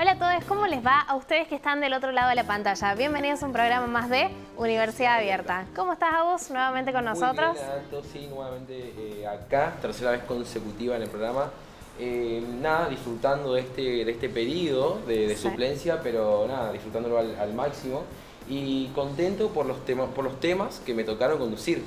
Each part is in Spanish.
Hola a todos, ¿cómo les va a ustedes que están del otro lado de la pantalla? Bienvenidos a un programa más de Universidad Abierta. ¿Cómo estás, Agus? Nuevamente con nosotros. Muy bien, Anto, sí, nuevamente acá, tercera vez consecutiva en el programa. Nada, disfrutando de este periodo de Sí. suplencia, pero nada, disfrutándolo al máximo y contento por los temas que me tocaron conducir.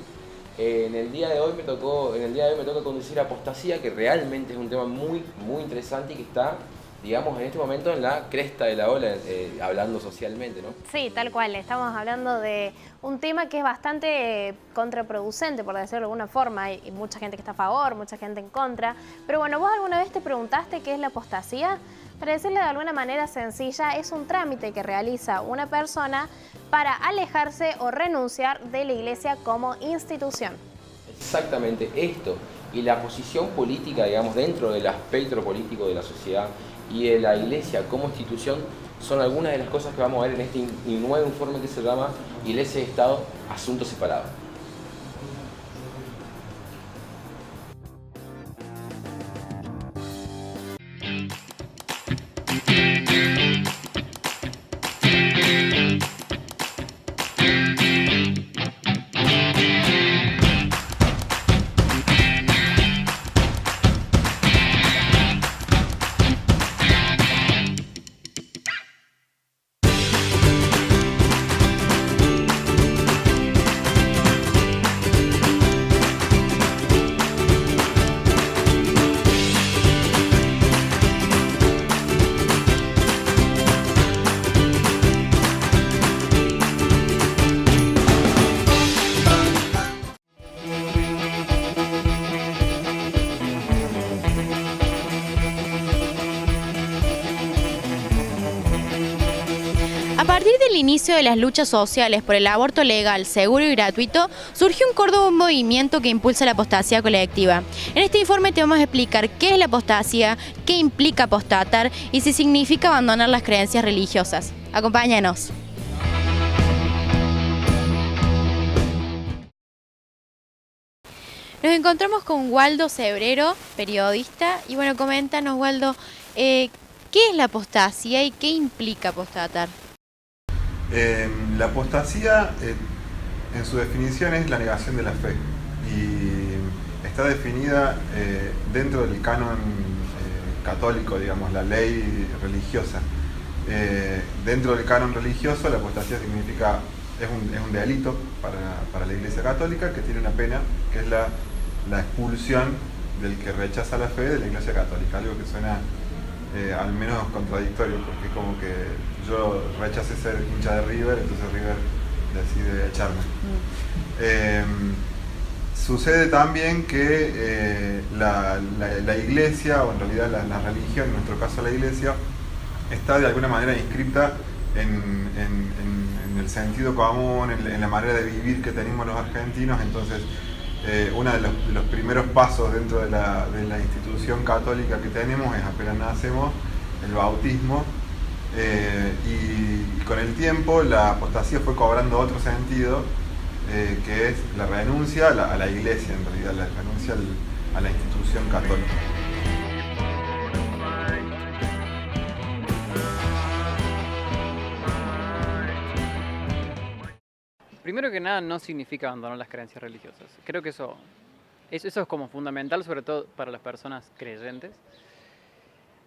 En el día de hoy me toca conducir Apostasía, que realmente es un tema muy interesante y que está, digamos, en este momento en la cresta de la ola, hablando socialmente, ¿no? Sí, tal cual. Estamos hablando de un tema que es bastante contraproducente, por decirlo de alguna forma. Hay mucha gente que está a favor, mucha gente en contra. Pero bueno, ¿vos alguna vez te preguntaste qué es la apostasía? Para decirlo de alguna manera sencilla, es un trámite que realiza una persona para alejarse o renunciar de la iglesia como institución. Exactamente esto. Y la posición política, digamos, dentro del espectro político de la sociedad y de la iglesia como institución son algunas de las cosas que vamos a ver en este nuevo informe que se llama Iglesia y Estado, Asuntos Separados. A partir del inicio de las luchas sociales por el aborto legal, seguro y gratuito, surgió un córdoba movimiento que impulsa la apostasía colectiva. En este informe te vamos a explicar qué es la apostasía, qué implica apostatar y si significa abandonar las creencias religiosas. Acompáñanos. Nos encontramos con Waldo Cebrero, periodista, y bueno, coméntanos, Waldo, ¿qué es la apostasía y qué implica apostatar? La apostasía, en su definición, es la negación de la fe y está definida dentro del canon católico, digamos, la ley religiosa. Dentro del canon religioso, la apostasía significa, es un delito para la Iglesia Católica, que tiene una pena, que es la expulsión del que rechaza la fe de la Iglesia Católica, algo que suena al menos contradictorio, porque como que yo rechacé ser hincha de River, entonces River decide echarme. Sucede también que la iglesia, o en realidad la religión, en nuestro caso la iglesia, está de alguna manera inscripta en el sentido común, en la manera de vivir que tenemos los argentinos. Entonces uno de los primeros pasos dentro de la institución católica que tenemos es, apenas nacemos, el bautismo, y con el tiempo la apostasía fue cobrando otro sentido, que es la renuncia a la iglesia, en realidad la renuncia a la institución católica. Primero que nada, no significa abandonar las creencias religiosas. Creo que eso es como fundamental, sobre todo para las personas creyentes.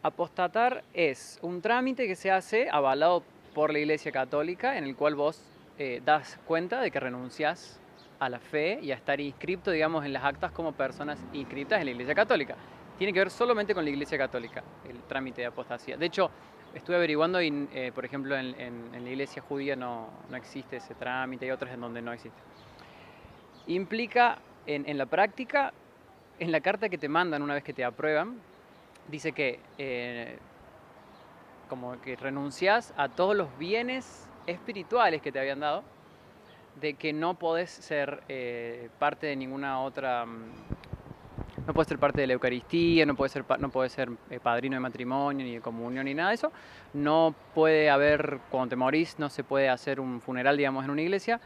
Apostatar es un trámite que se hace avalado por la Iglesia Católica, en el cual vos das cuenta de que renunciás a la fe y a estar inscripto, digamos, en las actas como personas inscritas en la Iglesia Católica. Tiene que ver solamente con la Iglesia Católica, el trámite de apostasía. De hecho, estuve averiguando y, por ejemplo, en la iglesia judía no existe ese trámite, hay otras en donde no existe. Implica, en la práctica, en la carta que te mandan una vez que te aprueban, dice que como que renunciás a todos los bienes espirituales que te habían dado, de que no podés ser parte de ninguna otra... No puedes ser parte de la Eucaristía, no puedes ser padrino de matrimonio, ni de comunión, ni nada de eso. No puede haber, cuando te morís, no se puede hacer un funeral, digamos, en una iglesia,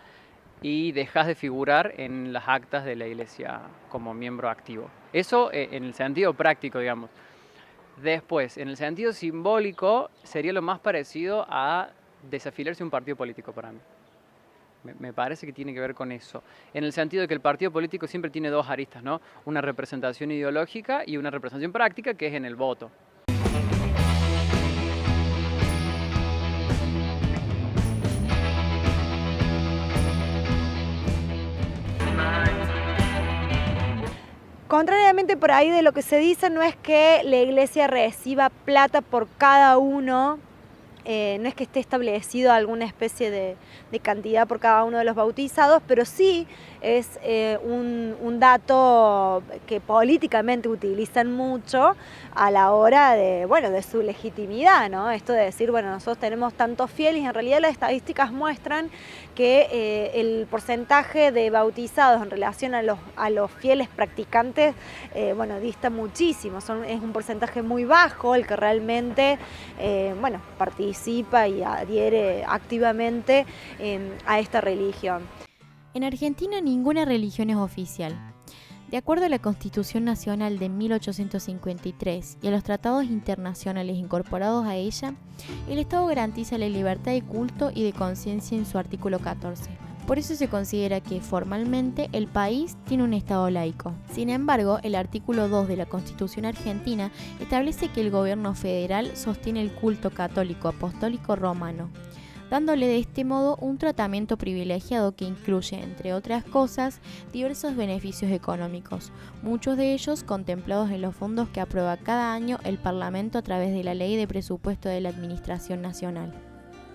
y dejas de figurar en las actas de la iglesia como miembro activo. Eso en el sentido práctico, digamos. Después, en el sentido simbólico, sería lo más parecido a desafiliarse a un partido político para mí. Me parece que tiene que ver con eso. En el sentido de que el partido político siempre tiene dos aristas, ¿no? Una representación ideológica y una representación práctica, que es en el voto. Contrariamente por ahí de lo que se dice, no es que la iglesia reciba plata por cada uno, no es que esté establecido alguna especie de cantidad por cada uno de los bautizados, pero sí es un dato que políticamente utilizan mucho a la hora de, bueno, de su legitimidad, ¿no? Esto de decir, bueno, nosotros tenemos tantos fieles, y en realidad las estadísticas muestran que el porcentaje de bautizados en relación a los fieles practicantes, bueno, dista muchísimo. Es un porcentaje muy bajo el que realmente, bueno, participa y adhiere activamente a esta religión. En Argentina ninguna religión es oficial. De acuerdo a la Constitución Nacional de 1853 y a los tratados internacionales incorporados a ella, el Estado garantiza la libertad de culto y de conciencia en su artículo 14. Por eso se considera que formalmente el país tiene un Estado laico. Sin embargo, el artículo 2 de la Constitución argentina establece que el gobierno federal sostiene el culto católico apostólico romano, dándole de este modo un tratamiento privilegiado que incluye, entre otras cosas, diversos beneficios económicos, muchos de ellos contemplados en los fondos que aprueba cada año el Parlamento a través de la Ley de Presupuesto de la Administración Nacional.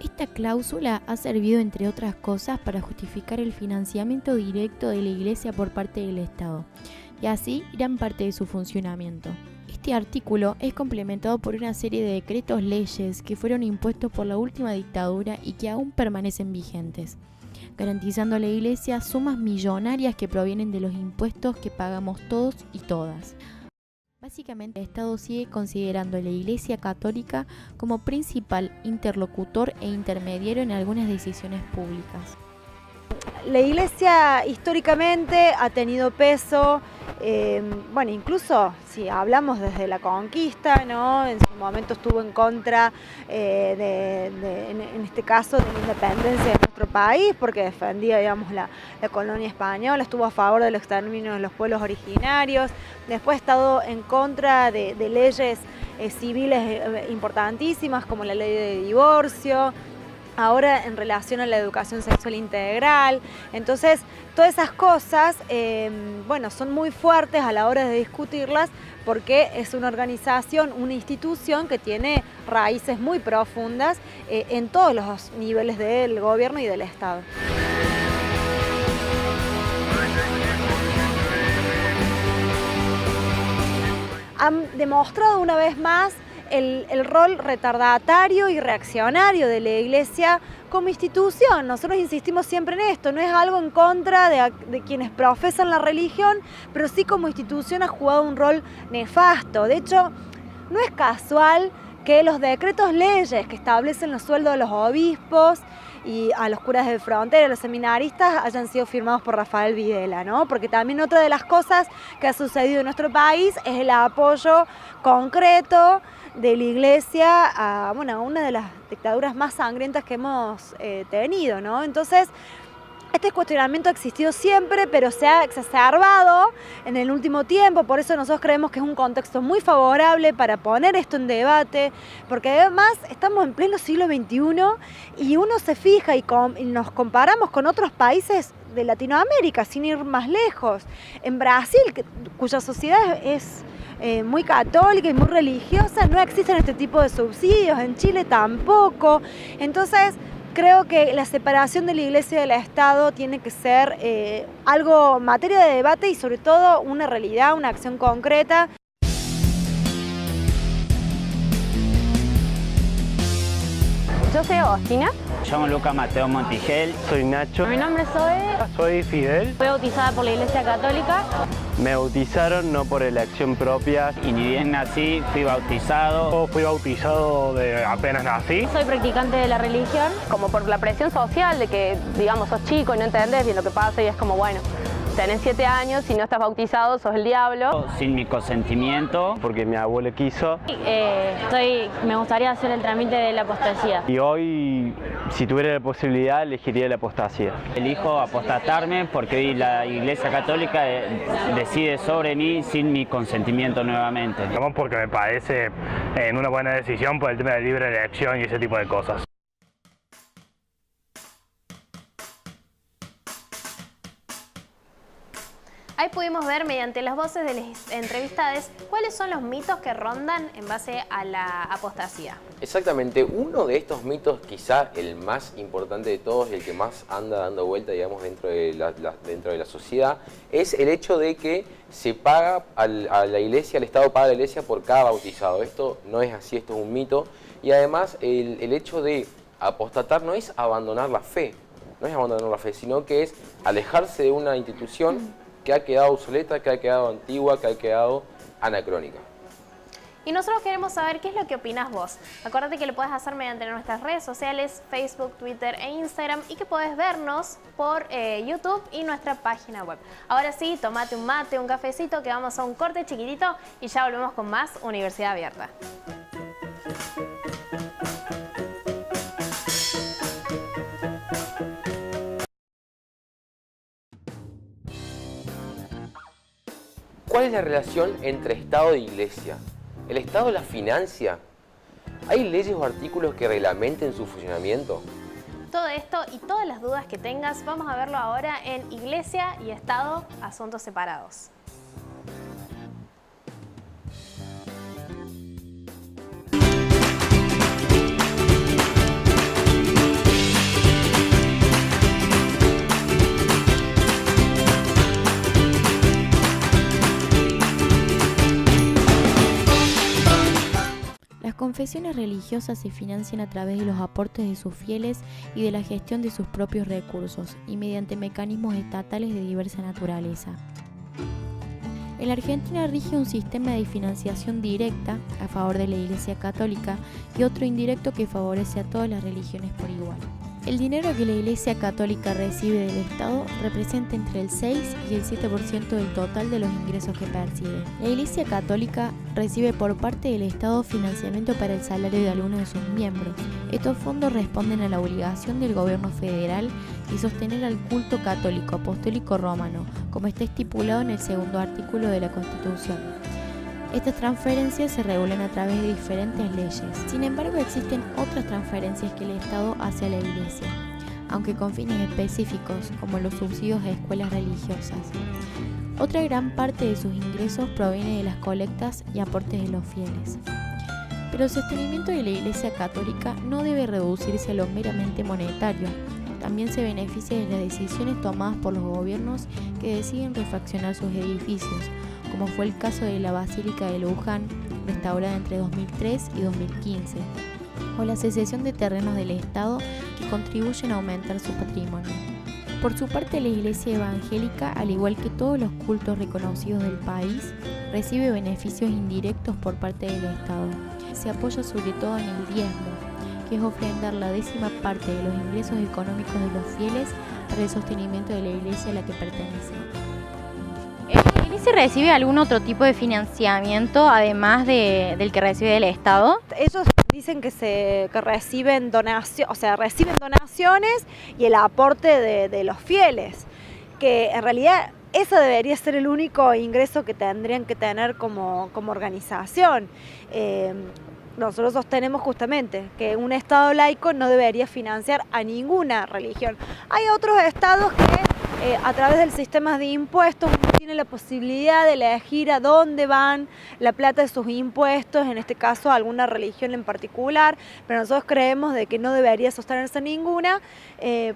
Esta cláusula ha servido, entre otras cosas, para justificar el financiamiento directo de la Iglesia por parte del Estado, y así gran parte de su funcionamiento. Este artículo es complementado por una serie de decretos leyes que fueron impuestos por la última dictadura y que aún permanecen vigentes, garantizando a la Iglesia sumas millonarias que provienen de los impuestos que pagamos todos y todas. Básicamente, el Estado sigue considerando a la Iglesia Católica como principal interlocutor e intermediario en algunas decisiones públicas. La Iglesia históricamente ha tenido peso, bueno, incluso si hablamos desde la conquista, ¿no? En su momento estuvo en contra, en este caso, de la independencia de nuestro país, porque defendía, digamos, la colonia española, estuvo a favor del exterminio de los pueblos originarios, después ha estado en contra de leyes civiles importantísimas como la ley de divorcio, ahora en relación a la educación sexual integral. Entonces, todas esas cosas, bueno, son muy fuertes a la hora de discutirlas, porque es una organización, una institución que tiene raíces muy profundas en todos los niveles del gobierno y del Estado. Han demostrado una vez más el rol retardatario y reaccionario de la Iglesia como institución. Nosotros insistimos siempre en esto, no es algo en contra de quienes profesan la religión, pero sí como institución ha jugado un rol nefasto. De hecho, no es casual que los decretos leyes que establecen los sueldos de los obispos y a los curas de frontera, los seminaristas, hayan sido firmados por Rafael Videla, ¿no? Porque también otra de las cosas que ha sucedido en nuestro país es el apoyo concreto de la Iglesia a, bueno, a una de las dictaduras más sangrientas que hemos tenido, ¿no? Entonces, este cuestionamiento ha existido siempre, pero se ha exacerbado en el último tiempo. Por eso nosotros creemos que es un contexto muy favorable para poner esto en debate, porque además estamos en pleno siglo XXI y uno se fija y nos comparamos con otros países de Latinoamérica, sin ir más lejos. En Brasil, cuya sociedad es muy católica y muy religiosa, no existen este tipo de subsidios, en Chile tampoco. Entonces, creo que la separación de la Iglesia y del Estado tiene que ser algo materia de debate y sobre todo una realidad, una acción concreta. Yo soy Agostina. Me llamo Luca Mateo Montigel. Soy Nacho. Mi nombre es Zoe. Soy Fidel. Fui bautizada por la Iglesia Católica. Me bautizaron no por elección propia. Y ni bien nací, fui bautizado. Yo fui bautizado de apenas nací. Soy practicante de la religión. Como por la presión social de que, digamos, sos chico y no entendés bien lo que pasa y es como, bueno, tenés 7 años, si no estás bautizado sos el diablo. Sin mi consentimiento. Porque mi abuelo quiso. Me gustaría hacer el trámite de la apostasía. Y hoy, si tuviera la posibilidad, elegiría la apostasía. Elijo apostatarme porque hoy la Iglesia Católica decide sobre mí sin mi consentimiento nuevamente. Digamos porque me parece una buena decisión por el tema de libre elección y ese tipo de cosas. Ahí pudimos ver mediante las voces de los entrevistados cuáles son los mitos que rondan en base a la apostasía. Exactamente, uno de estos mitos, quizá el más importante de todos y el que más anda dando vuelta, digamos, dentro de la sociedad, es el hecho de que se paga a la iglesia, el Estado paga a la iglesia por cada bautizado. Esto no es así, esto es un mito. Y además el hecho de apostatar no es abandonar la fe, sino que es alejarse de una institución que ha quedado obsoleta, que ha quedado antigua, que ha quedado anacrónica. Y nosotros queremos saber qué es lo que opinás vos. Acuérdate que lo puedes hacer mediante nuestras redes sociales, Facebook, Twitter e Instagram, y que podés vernos por YouTube y nuestra página web. Ahora sí, tomate un mate, un cafecito, que vamos a un corte chiquitito y ya volvemos con más Universidad Abierta. ¿Cuál es la relación entre Estado e Iglesia? ¿El Estado la financia? ¿Hay leyes o artículos que reglamenten su funcionamiento? Todo esto y todas las dudas que tengas, vamos a verlo ahora en Iglesia y Estado, asuntos separados. Las confesiones religiosas se financian a través de los aportes de sus fieles y de la gestión de sus propios recursos y mediante mecanismos estatales de diversa naturaleza. En la Argentina rige un sistema de financiación directa a favor de la Iglesia Católica y otro indirecto que favorece a todas las religiones por igual. El dinero que la Iglesia Católica recibe del Estado representa entre el 6 y el 7% del total de los ingresos que percibe. La Iglesia Católica recibe por parte del Estado financiamiento para el salario de algunos de sus miembros. Estos fondos responden a la obligación del gobierno federal de sostener al culto católico apostólico romano, como está estipulado en el segundo artículo de la Constitución. Estas transferencias se regulan a través de diferentes leyes. Sin embargo, existen otras transferencias que el Estado hace a la Iglesia, aunque con fines específicos, como los subsidios a escuelas religiosas. Otra gran parte de sus ingresos proviene de las colectas y aportes de los fieles. Pero el sostenimiento de la Iglesia Católica no debe reducirse a lo meramente monetario. También se beneficia de las decisiones tomadas por los gobiernos que deciden refaccionar sus edificios, como fue el caso de la Basílica de Luján, restaurada entre 2003 y 2015, o la cesión de terrenos del Estado que contribuyen a aumentar su patrimonio. Por su parte, la Iglesia Evangélica, al igual que todos los cultos reconocidos del país, recibe beneficios indirectos por parte del Estado. Se apoya sobre todo en el diezmo, que es ofrendar la 10ª parte de los ingresos económicos de los fieles para el sostenimiento de la Iglesia a la que pertenece. ¿La Iglesia recibe algún otro tipo de financiamiento además del que recibe del Estado? Ellos dicen que reciben reciben donaciones y el aporte de los fieles, que en realidad ese debería ser el único ingreso que tendrían que tener como organización. Nosotros sostenemos justamente que un Estado laico no debería financiar a ninguna religión. Hay otros estados que a través del sistema de impuestos uno tiene la posibilidad de elegir a dónde van la plata de sus impuestos, en este caso a alguna religión en particular, pero nosotros creemos de que no debería sostenerse ninguna,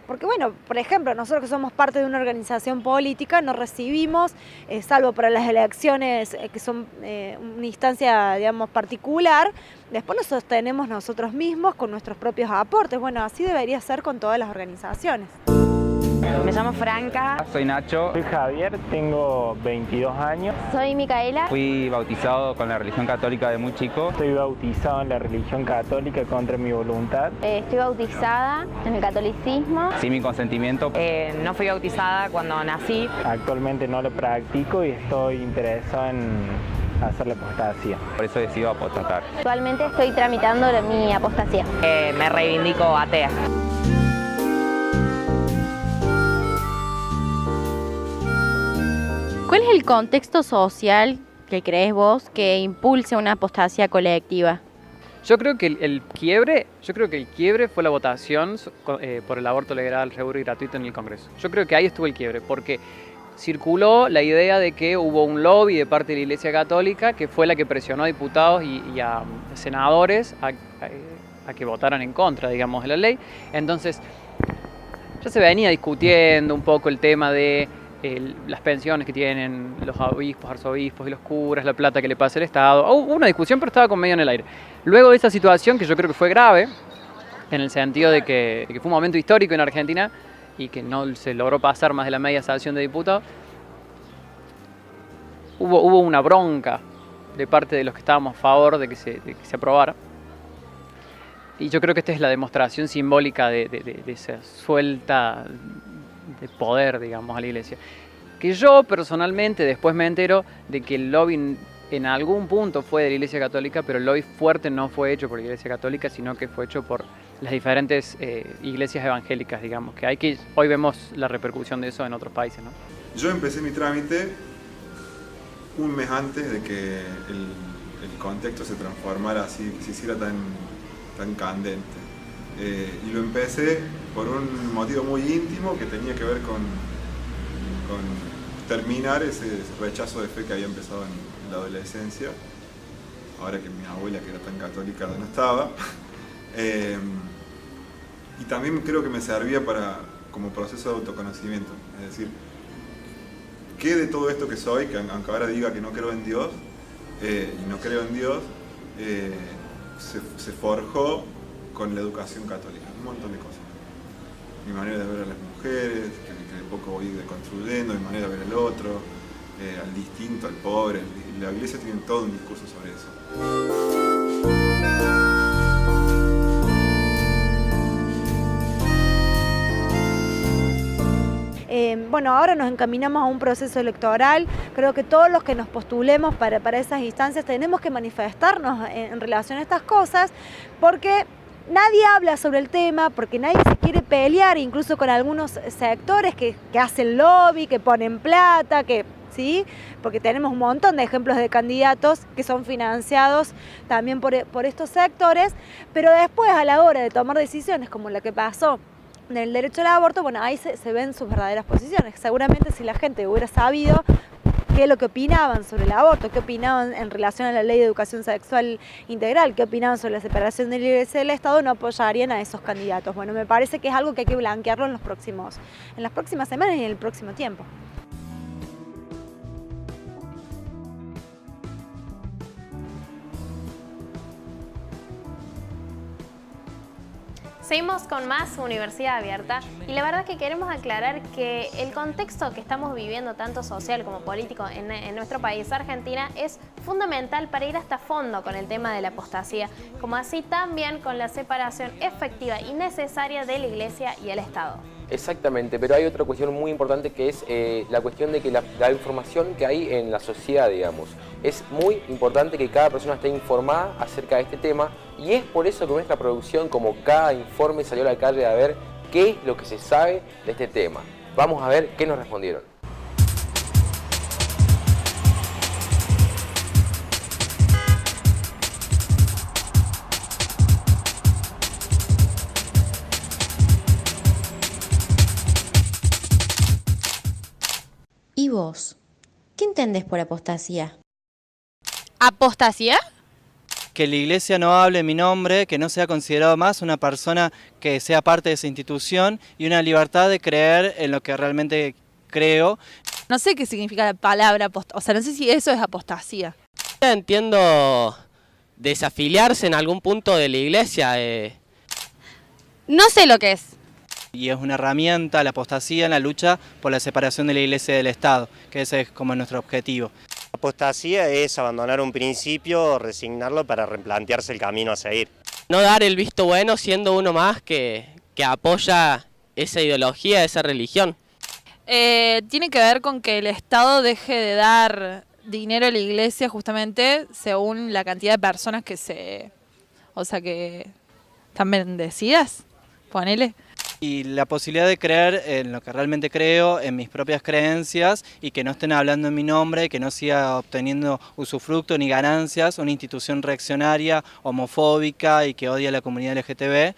porque bueno, por ejemplo, nosotros que somos parte de una organización política no recibimos, salvo para las elecciones que son una instancia, digamos, particular, después nos sostenemos nosotros mismos con nuestros propios aportes. Bueno, así debería ser con todas las organizaciones. Me llamo Franca. Soy Nacho. Soy Javier, tengo 22 años. Soy Micaela. Fui bautizado con la religión católica de muy chico. Estoy bautizado en la religión católica contra mi voluntad. Estoy bautizada en el catolicismo. Sin mi consentimiento. No fui bautizada cuando nací. Actualmente no lo practico y estoy interesado en hacer la apostasía. Por eso decido apostatar. Actualmente estoy tramitando mi apostasía. Me reivindico atea. ¿Cuál es el contexto social que crees vos que impulse una apostasía colectiva? Yo creo que el quiebre fue la votación por el aborto legal, seguro y gratuito en el Congreso. Yo creo que ahí estuvo el quiebre, porque circuló la idea de que hubo un lobby de parte de la Iglesia Católica que fue la que presionó a diputados y a senadores a que votaran en contra, digamos, de la ley. Entonces, ya se venía discutiendo un poco el tema de las pensiones que tienen los obispos, arzobispos y los curas, la plata que le pasa el Estado. Hubo una discusión, pero estaba con medio en el aire. Luego de esa situación, que yo creo que fue grave, en el sentido de que fue un momento histórico en Argentina y que no se logró pasar más de la media sanción de diputados, hubo una bronca de parte de los que estábamos a favor de que se aprobara. Y yo creo que esta es la demostración simbólica de esa suelta de poder, digamos, a la Iglesia. Que yo personalmente después me entero de que el lobby en algún punto fue de la Iglesia Católica, pero el lobby fuerte no fue hecho por la Iglesia Católica, sino que fue hecho por las diferentes iglesias evangélicas, digamos, que hoy vemos la repercusión de eso en otros países, ¿no? Yo empecé mi trámite un mes antes de que el contexto se transformara así, que se hiciera tan candente. Y lo empecé por un motivo muy íntimo que tenía que ver con terminar ese rechazo de fe que había empezado en la adolescencia, ahora que mi abuela, que era tan católica, no estaba. Y también creo que me servía como proceso de autoconocimiento, es decir, ¿qué de todo esto que soy, que aunque ahora diga que no creo en Dios, y no creo en Dios, se forjó con la educación católica? Un montón de cosas. Mi manera de ver a las mujeres, que de poco voy deconstruyendo, mi manera de ver al otro, al distinto, al pobre. La Iglesia tiene todo un discurso sobre eso. Bueno, ahora nos encaminamos a un proceso electoral. Creo que todos los que nos postulemos para esas instancias tenemos que manifestarnos en relación a estas cosas, porque nadie habla sobre el tema, porque nadie se quiere pelear, incluso con algunos sectores que hacen lobby, que ponen plata, ¿sí? Porque tenemos un montón de ejemplos de candidatos que son financiados también por estos sectores, pero después a la hora de tomar decisiones como la que pasó en el derecho al aborto, bueno, ahí se ven sus verdaderas posiciones. Seguramente si la gente hubiera sabido qué es lo que opinaban sobre el aborto, qué opinaban en relación a la ley de educación sexual integral, qué opinaban sobre la separación de la Iglesia del Estado, no apoyarían a esos candidatos. Bueno, me parece que es algo que hay que blanquearlo en las próximas semanas y en el próximo tiempo. Seguimos con más Universidad Abierta y la verdad que queremos aclarar que el contexto que estamos viviendo, tanto social como político en nuestro país, Argentina, es fundamental para ir hasta fondo con el tema de la apostasía, como así también con la separación efectiva y necesaria de la Iglesia y el Estado. Exactamente, pero hay otra cuestión muy importante que es la cuestión de que la información que hay en la sociedad, digamos. Es muy importante que cada persona esté informada acerca de este tema y es por eso que nuestra producción, como cada informe, salió a la calle a ver qué es lo que se sabe de este tema. Vamos a ver qué nos respondieron. ¿Y vos? ¿Qué entendés por apostasía? ¿Apostasía? Que la Iglesia no hable en mi nombre, que no sea considerado más una persona que sea parte de esa institución y una libertad de creer en lo que realmente creo. No sé qué significa la palabra apostasía, o sea, no sé si eso es apostasía. Entiendo desafiliarse en algún punto de la Iglesia. No sé lo que es. Y es una herramienta, la apostasía, en la lucha por la separación de la Iglesia y del Estado, que ese es como nuestro objetivo. Apostasía es abandonar un principio, resignarlo para replantearse el camino a seguir. No dar el visto bueno siendo uno más que apoya esa ideología, esa religión. Tiene que ver con que el Estado deje de dar dinero a la Iglesia justamente según la cantidad de personas que que están bendecidas, ponele. Y la posibilidad de creer en lo que realmente creo, en mis propias creencias, y que no estén hablando en mi nombre, que no siga obteniendo usufructo ni ganancias, una institución reaccionaria, homofóbica y que odia a la comunidad LGTB.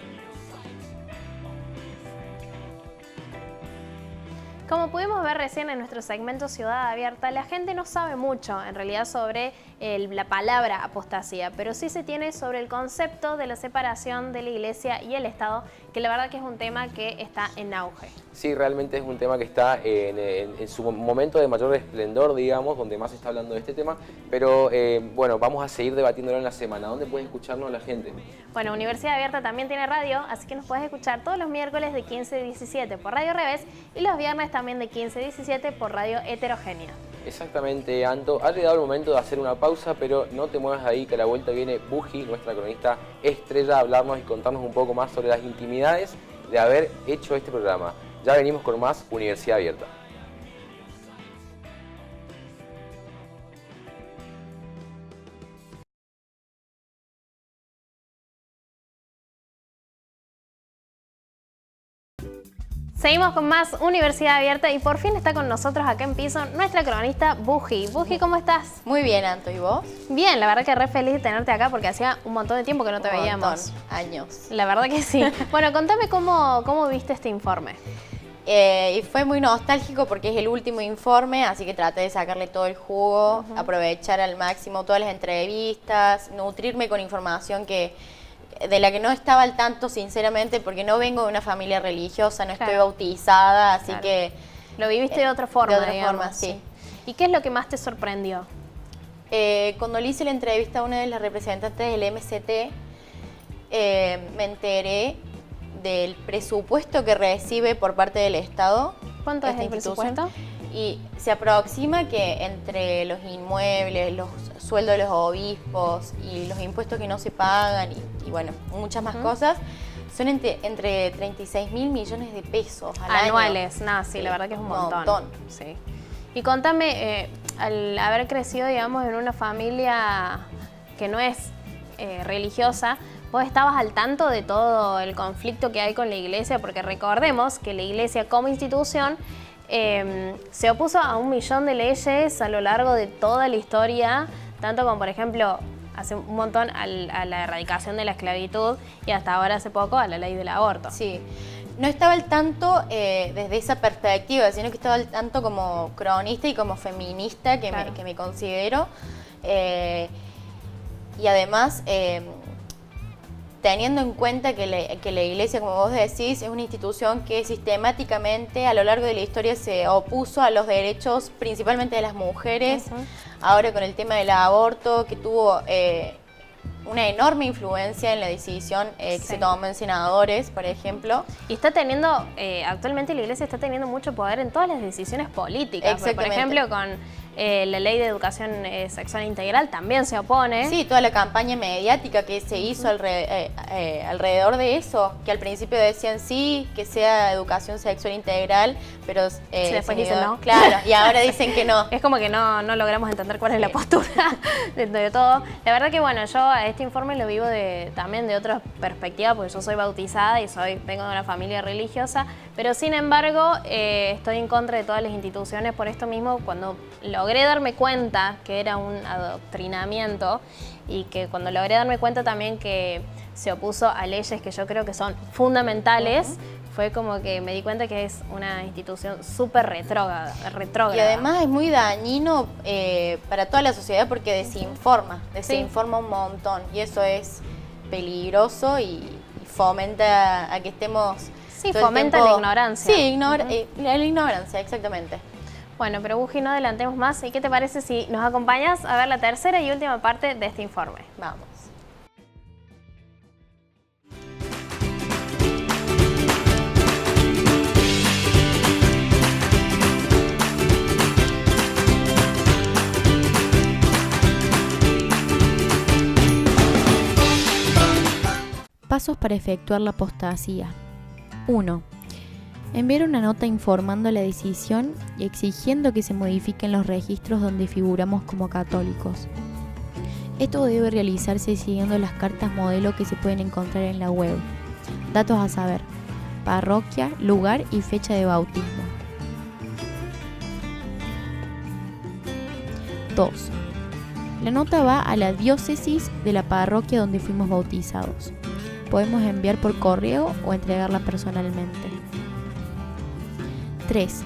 Como pudimos ver recién en nuestro segmento Ciudad Abierta, la gente no sabe mucho en realidad sobre la palabra apostasía, pero sí se tiene sobre el concepto de la separación de la Iglesia y el Estado, que la verdad que es un tema que está en auge. Sí, realmente es un tema que está en su momento de mayor esplendor, digamos, donde más se está hablando de este tema, pero bueno, vamos a seguir debatiéndolo en la semana. ¿Dónde puede escucharnos la gente? Bueno, Universidad Abierta también tiene radio, así que nos puedes escuchar todos los miércoles de 15 a 17 por Radio Revés y los viernes también de 15 a 17 por Radio Heterogénea. Exactamente, Anto. Ha llegado el momento de hacer una pausa, pero no te muevas de ahí, que a la vuelta viene Buji, nuestra cronista estrella, a hablarnos y contarnos un poco más sobre las intimidades de haber hecho este programa. Ya venimos con más Universidad Abierta. Seguimos con más Universidad Abierta y por fin está con nosotros acá en piso nuestra cronista Buji. Buji, ¿cómo estás? Muy bien, Anto, ¿y vos? Bien, la verdad que re feliz de tenerte acá porque hacía un montón de tiempo que no te veíamos. Años. La verdad que sí. Bueno, contame cómo viste este informe. Y fue muy nostálgico porque es el último informe, así que traté de sacarle todo el jugo, aprovechar al máximo todas las entrevistas, nutrirme con información de la que no estaba al tanto, sinceramente, porque no vengo de una familia religiosa, no estoy bautizada, así que... Lo viviste de otra forma, De otra forma, sí. ¿Y qué es lo que más te sorprendió? Cuando le hice la entrevista a una de las representantes del MCT, me enteré del presupuesto que recibe por parte del Estado. ¿Cuánto es el presupuesto? Y se aproxima que entre los inmuebles, los sueldos de los obispos y los impuestos que no se pagan y bueno, muchas más cosas, son entre 36.000 millones de pesos al anuales. año. No, sí, la verdad que es un montón. Sí. Y contame, al haber crecido, digamos, en una familia que no es religiosa, ¿vos estabas al tanto de todo el conflicto que hay con la Iglesia? Porque recordemos que la Iglesia como institución se opuso a 1 millón de leyes a lo largo de toda la historia, tanto como, por ejemplo, hace un montón a la erradicación de la esclavitud y hasta ahora hace poco a la ley del aborto. Sí. No estaba al tanto desde esa perspectiva, sino que estaba al tanto como cronista y como feminista que me considero. Y además, teniendo en cuenta que la Iglesia, como vos decís, es una institución que sistemáticamente a lo largo de la historia se opuso a los derechos principalmente de las mujeres, ahora con el tema del aborto, que tuvo una enorme influencia en la decisión que se tomó en senadores, por ejemplo. Y está teniendo, actualmente la Iglesia está teniendo mucho poder en todas las decisiones políticas. Exactamente. Por ejemplo, con la ley de educación sexual integral también se opone. Sí, toda la campaña mediática que se hizo alrededor de eso, que al principio decían sí, que sea educación sexual integral, pero después dicen no. Claro, y ahora dicen que no. Es como que no logramos entender cuál es la postura de todo. La verdad que bueno, yo este informe lo vivo también de otra perspectiva, porque yo soy bautizada y vengo de una familia religiosa, pero sin embargo estoy en contra de todas las instituciones por esto mismo. Cuando logré darme cuenta que era un adoctrinamiento y que cuando logré darme cuenta también que se opuso a leyes que yo creo que son fundamentales, fue como que me di cuenta que es una institución súper retrógrada. Y además es muy dañino para toda la sociedad porque desinforma un montón y eso es peligroso y fomenta a que estemos... Sí, fomenta la ignorancia. Sí, la ignorancia, exactamente. Bueno, pero Buji, no adelantemos más. ¿Y qué te parece si nos acompañas a ver la tercera y última parte de este informe? Vamos. Pasos para efectuar la apostasía. 1. Enviar una nota informando la decisión y exigiendo que se modifiquen los registros donde figuramos como católicos. Esto debe realizarse siguiendo las cartas modelo que se pueden encontrar en la web. Datos a saber: parroquia, lugar y fecha de bautismo. 2. La nota va a la diócesis de la parroquia donde fuimos bautizados. Podemos enviar por correo o entregarla personalmente. 3.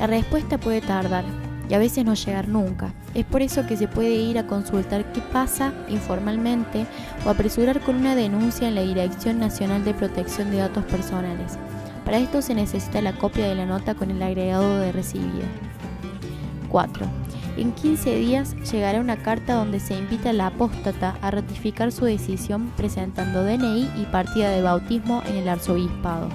La respuesta puede tardar y a veces no llegar nunca. Es por eso que se puede ir a consultar qué pasa informalmente o apresurar con una denuncia en la Dirección Nacional de Protección de Datos Personales. Para esto se necesita la copia de la nota con el agregado de recibida. 4. En 15 días llegará una carta donde se invita al apóstata a ratificar su decisión presentando DNI y partida de bautismo en el arzobispado.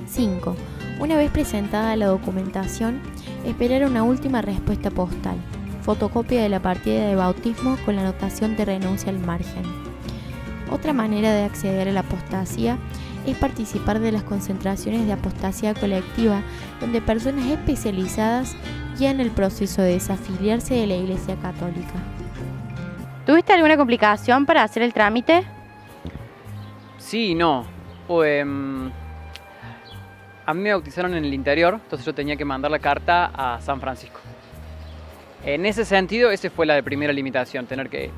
5. Una vez presentada la documentación, esperar una última respuesta postal, fotocopia de la partida de bautismo con la anotación de renuncia al margen. Otra manera de acceder a la apostasía es participar de las concentraciones de apostasía colectiva, donde personas especializadas guían el proceso de desafiliarse de la Iglesia Católica. ¿Tuviste alguna complicación para hacer el trámite? Sí y no. A mí me bautizaron en el interior, entonces yo tenía que mandar la carta a San Francisco. En ese sentido, esa fue la primera limitación, tener que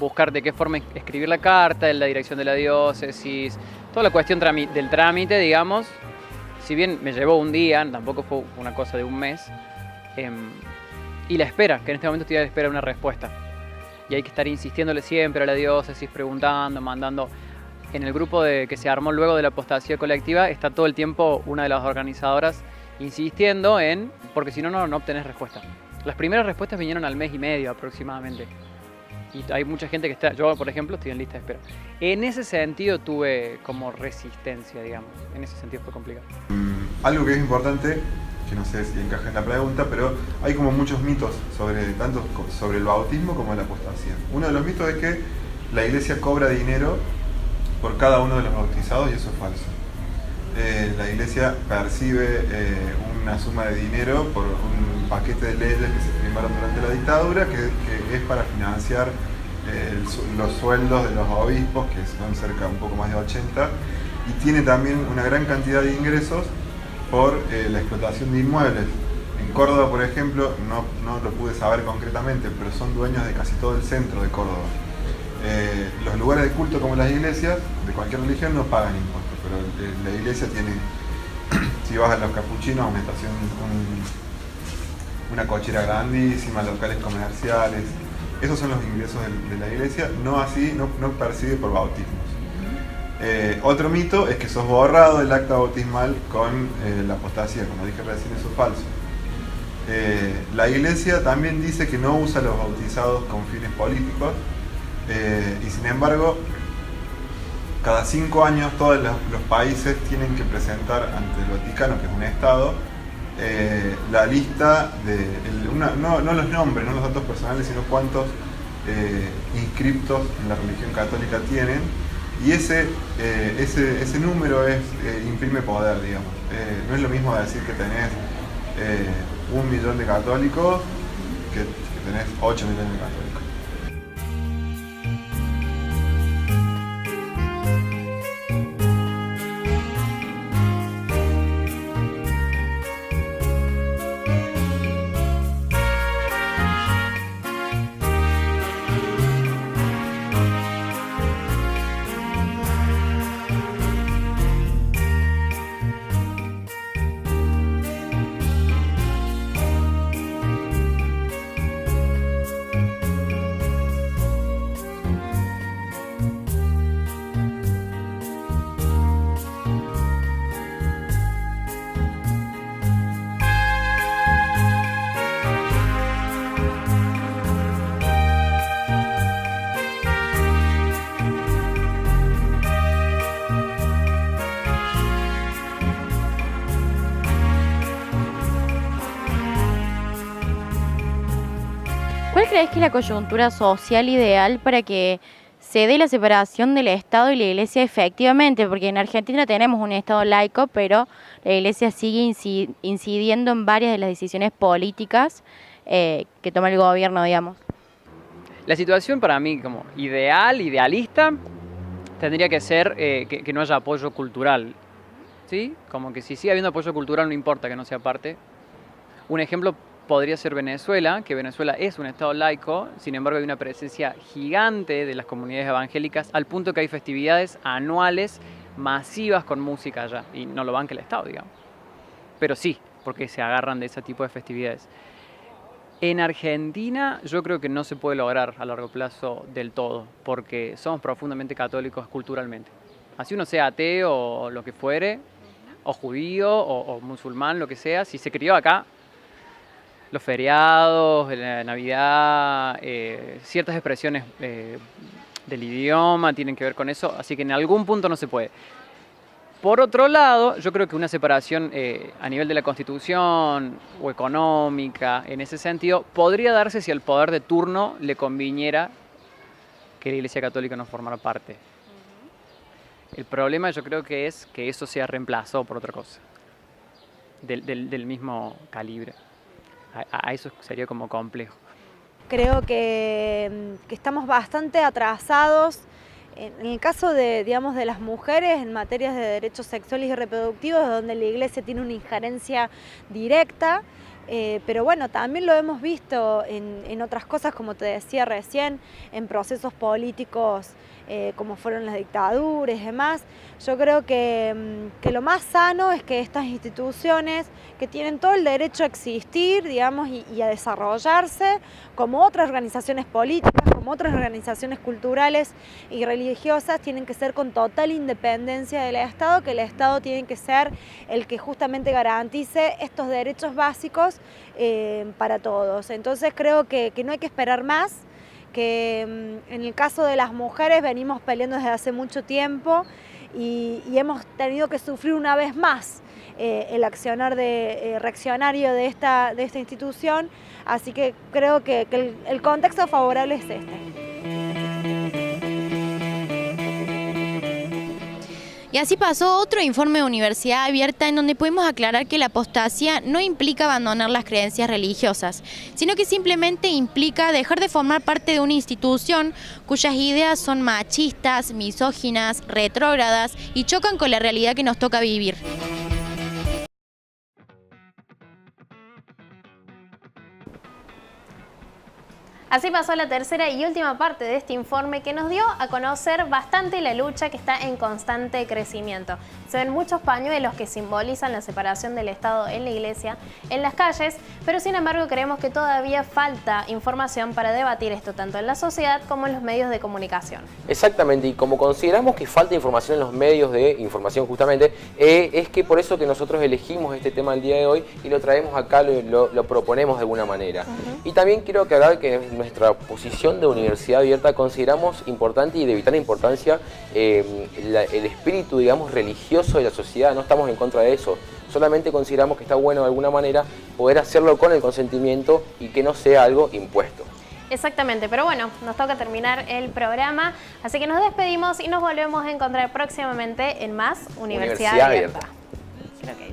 buscar de qué forma escribir la carta, en la dirección de la diócesis, toda la cuestión del trámite, digamos. Si bien me llevó un día, tampoco fue una cosa de un mes. Y la espera, que en este momento estoy a la espera de una respuesta. Y hay que estar insistiéndole siempre a la diócesis, preguntando, mandando. En el grupo que se armó luego de la apostasía colectiva está todo el tiempo una de las organizadoras insistiendo porque si no, no obtenés respuesta. Las primeras respuestas vinieron al mes y medio aproximadamente. Y hay mucha gente que está, yo por ejemplo estoy en lista de espera. En ese sentido tuve como resistencia, digamos. En ese sentido fue complicado. Algo que es importante, que no sé si encaja en la pregunta, pero hay como muchos mitos tanto sobre el bautismo como la apostasía. Uno de los mitos es que la iglesia cobra dinero por cada uno de los bautizados y eso es falso. La iglesia percibe una suma de dinero por un paquete de leyes que se firmaron durante la dictadura que es para financiar los sueldos de los obispos, que son cerca un poco más de 80, y tiene también una gran cantidad de ingresos por la explotación de inmuebles. En Córdoba, por ejemplo, no lo pude saber concretamente, pero son dueños de casi todo el centro de Córdoba. Los lugares de culto como las iglesias, de cualquier religión, no pagan impuestos, pero la iglesia tiene, si vas a los capuchinos, una estación, una cochera grandísima, locales comerciales. Esos son los ingresos de la iglesia, no percibe por bautismos. Otro mito es que sos borrado del acta bautismal con la apostasía, como dije recién, eso es falso. La iglesia también dice que no usa a los bautizados con fines políticos, y sin embargo, cada 5 años todos los países tienen que presentar ante el Vaticano, que es un estado, la lista no los nombres, no los datos personales, sino cuántos inscriptos en la religión católica tienen, y ese número imprime poder, digamos. No es lo mismo decir que tenés 1 millón de católicos que tenés 8 millones de católicos. ¿Cuál crees que es la coyuntura social ideal para que se dé la separación del Estado y la Iglesia efectivamente, porque en Argentina tenemos un Estado laico, pero la Iglesia sigue incidiendo en varias de las decisiones políticas que toma el gobierno, digamos. La situación para mí como idealista, tendría que ser que no haya apoyo cultural, ¿sí? Como que si sigue habiendo apoyo cultural no importa que no sea parte. Un ejemplo podría ser Venezuela, que Venezuela es un estado laico, sin embargo hay una presencia gigante de las comunidades evangélicas al punto que hay festividades anuales masivas con música allá y no lo banca el Estado, digamos. Pero sí, porque se agarran de ese tipo de festividades. En Argentina yo creo que no se puede lograr a largo plazo del todo, porque somos profundamente católicos culturalmente. Así uno sea ateo o lo que fuere, o judío o musulmán, lo que sea, si se crió acá, los feriados, la Navidad, ciertas expresiones del idioma tienen que ver con eso, así que en algún punto no se puede. Por otro lado, yo creo que una separación a nivel de la Constitución o económica, en ese sentido, podría darse si al poder de turno le conviniera que la Iglesia Católica no formara parte. El problema yo creo que es que eso sea reemplazado por otra cosa, del mismo calibre. A eso sería como complejo. Creo que estamos bastante atrasados en el caso de, digamos, de las mujeres en materias de derechos sexuales y reproductivos, donde la Iglesia tiene una injerencia directa, pero bueno, también lo hemos visto en otras cosas, como te decía recién, en procesos políticos como fueron las dictaduras y demás. Yo creo que lo más sano es que estas instituciones, que tienen todo el derecho a existir, digamos, y a desarrollarse, como otras organizaciones políticas, como otras organizaciones culturales y religiosas, tienen que ser con total independencia del Estado, que el Estado tiene que ser el que justamente garantice estos derechos básicos para todos. Entonces creo que no hay que esperar más, que en el caso de las mujeres venimos peleando desde hace mucho tiempo y hemos tenido que sufrir una vez más el accionar reaccionario de esta institución, así que creo que el contexto favorable es este. Y así pasó otro informe de Universidad Abierta en donde pudimos aclarar que la apostasía no implica abandonar las creencias religiosas, sino que simplemente implica dejar de formar parte de una institución cuyas ideas son machistas, misóginas, retrógradas y chocan con la realidad que nos toca vivir. Así pasó la tercera y última parte de este informe que nos dio a conocer bastante la lucha que está en constante crecimiento. Se ven muchos pañuelos que simbolizan la separación del Estado en la Iglesia en las calles, pero sin embargo creemos que todavía falta información para debatir esto tanto en la sociedad como en los medios de comunicación. Exactamente, y como consideramos que falta información en los medios de información justamente, es que por eso que nosotros elegimos este tema el día de hoy y lo traemos acá, lo proponemos de alguna manera. Y también quiero aclarar que nuestra posición de Universidad Abierta consideramos importante y de vital importancia el espíritu, digamos, religioso de la sociedad. No estamos en contra de eso, solamente consideramos que está bueno de alguna manera poder hacerlo con el consentimiento y que no sea algo impuesto. Exactamente, pero bueno, nos toca terminar el programa, así que nos despedimos y nos volvemos a encontrar próximamente en más Universidad Abierta. Creo que